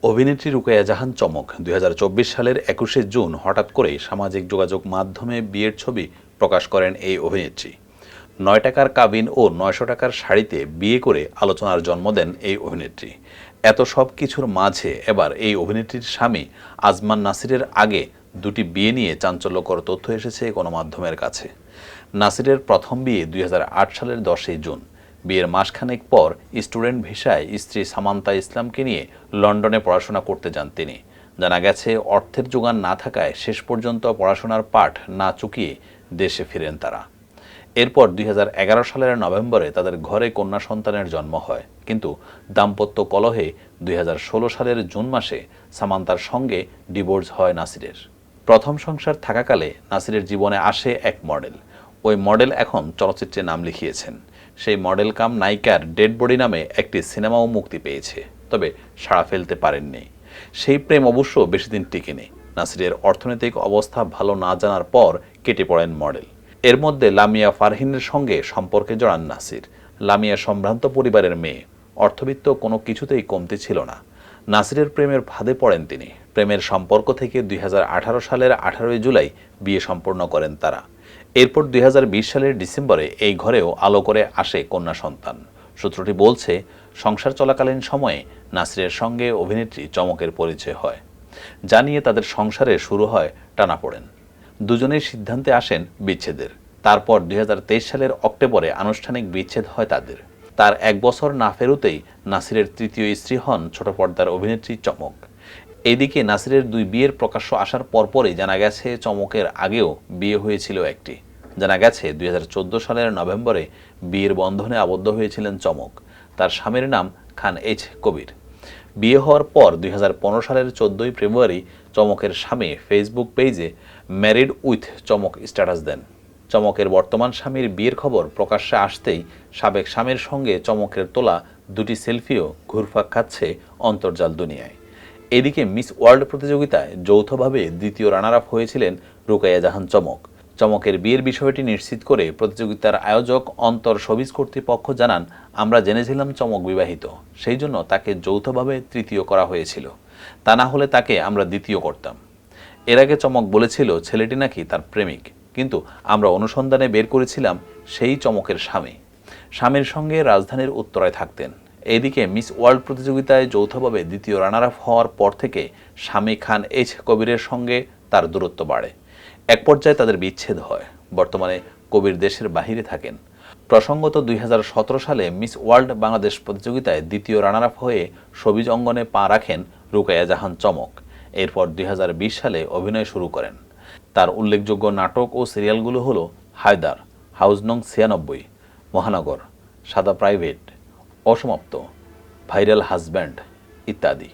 অভিনেত্রী রুকাইয়া জাহান চমক ২০২৪ সালের ২১শে জুন হঠাৎ করেই সামাজিক যোগাযোগ মাধ্যমে বিয়ের ছবি প্রকাশ করেন এই অভিনেত্রী। ৯ টাকার কাবিন ও ৯০০ টাকার শাড়িতে বিয়ে করে আলোচনার জন্ম দেন এই অভিনেত্রী। এত সব কিছুর মাঝে এবার এই অভিনেত্রীর স্বামী আজমান নাসিরের আগে দুটি বিয়ে নিয়ে চাঞ্চল্যকর তথ্য এসেছে গণমাধ্যমের কাছে। নাসিরের প্রথম বিয়ে ২০০৮ সালের ১০ই জুন। বিয়ের মাসখানেক পর স্টুডেন্ট ভিসায় স্ত্রী সামান্তা ইসলামকে নিয়ে লন্ডনে পড়াশোনা করতে যান তিনি। জানা গেছে, অর্থের যোগান না থাকায় শেষ পর্যন্ত পড়াশোনার পাঠ না চুকিয়ে দেশে ফিরেন তারা। এরপর ২০১১ সালের নভেম্বরে তাদের ঘরে কন্যা সন্তানের জন্ম হয়, কিন্তু দাম্পত্য কলহে ২০১৬ সালের জুন মাসে সামান্তার সঙ্গে ডিভোর্স হয় নাসিরের। প্রথম সংসার থাকাকালে নাসিরের জীবনে আসে এক মডেল। ওই মডেল এখন চলচ্চিত্রে নাম লিখিয়েছেন। সেই মডেল কাম নায়িকার ডেড বডি নামে একটি সিনেমাও মুক্তি পেয়েছে, তবে সাড়া ফেলতে পারেননি। সেই প্রেম অবশ্য বেশি দিন টিকেনি। নাসিরের অর্থনৈতিক অবস্থা ভালো না জানার পর কেটে পড়েন মডেল। এর মধ্যে লামিয়া ফারহিনের সঙ্গে সম্পর্কে জড়ান নাসির। লামিয়া সম্ভ্রান্ত পরিবারের মেয়ে, অর্থবিত্ত কোনো কিছুতেই কমতি ছিল না। নাসিরের প্রেমের ফাঁদে পড়েন তিনি। প্রেমের সম্পর্ক থেকে ২০১৮ সালের ১৮ জুলাই বিয়ে সম্পন্ন করেন তারা। এরপর ২০২০ সালের ডিসেম্বরে এই ঘরেও আলো করে আসে কন্যা সন্তান। সূত্রটি বলছে, সংসার চলাকালীন সময়ে নাসিরের সঙ্গে অভিনেত্রী চমকের পরিচয় হয়, যা নিয়ে তাদের সংসারে শুরু হয় টানাপোড়েন। দুজনেই সিদ্ধান্তে আসেন বিচ্ছেদের। তারপর ২০২৩ সালের অক্টোবরে আনুষ্ঠানিক বিচ্ছেদ হয় তাদের। তার ১ বছর না ফেরুতেই নাসিরের তৃতীয় স্ত্রী হন ছোট পর্দার অভিনেত্রী চমক। এদিকে নাসিরের দুই বিয়ের প্রকাশ্য আসার পরপরই জানা গেছে, চমকের আগেও বিয়ে হয়েছিল একটি। জানা গেছে, ২০১৪ সালের নভেম্বরে বিয়ের বন্ধনে আবদ্ধ হয়েছিলেন চমক। তার স্বামীর নাম খান এইচ কবির। বিয়ে হওয়ার পর ২০১৫ সালের ১৪ই ফেব্রুয়ারি চমকের স্বামী ফেসবুক পেজে ম্যারিড উইথ চমক স্ট্যাটাস দেন। চমকের বর্তমান স্বামীর বিয়ের খবর প্রকাশ্যে আসতেই সাবেক স্বামীর সঙ্গে চমকের তোলা দুটি সেলফিও ঘুরপাক খাচ্ছে অন্তর্জাল দুনিয়ায়। এদিকে মিস ওয়ার্ল্ড প্রতিযোগিতায় যৌথভাবে দ্বিতীয় রানার আপ হয়েছিলেন রুকাইয়া জাহান চমক। চমকের বিয়ের বিষয়টি নিশ্চিত করে প্রতিযোগিতার আয়োজক অন্তর শোবিজ কর্তৃপক্ষ জানান, আমরা জেনেছিলাম চমক বিবাহিত, সেই জন্য তাকে যৌথভাবে তৃতীয় করা হয়েছিল। তা না হলে তাকে আমরা দ্বিতীয় করতাম। এর আগে চমক বলেছিল ছেলেটি নাকি তার প্রেমিক, কিন্তু আমরা অনুসন্ধানে বের করেছিলাম সেই চমকের স্বামী। স্বামীর সঙ্গে রাজধানীর উত্তরায় থাকতেন। এদিকে মিস ওয়ার্ল্ড প্রতিযোগিতায় যৌথভাবে দ্বিতীয় রানার আপ হওয়ার পর থেকে স্বামী খান এইচ কবিরের সঙ্গে তার দূরত্ব বাড়ে। এক পর্যায়ে তাদের বিচ্ছেদ হয়। বর্তমানে কবির দেশের বাহিরে থাকেন। প্রসঙ্গত ২০১৭ সালে মিস ওয়ার্ল্ড বাংলাদেশ প্রতিযোগিতায় দ্বিতীয় রানার আপ হয়ে শোবিজ অঙ্গনে পা রাখেন রুকাইয়া জাহান চমক। এরপর ২০২০ সালে অভিনয় শুরু করেন। তার উল্লেখযোগ্য নাটক ও সিরিয়ালগুলো হলো হায়দার, হাউস নং ৯৬, মহানগর, সাদা প্রাইভেট, অসমাপ্ত, ভাইরাল হাজব্যান্ড ইত্যাদি।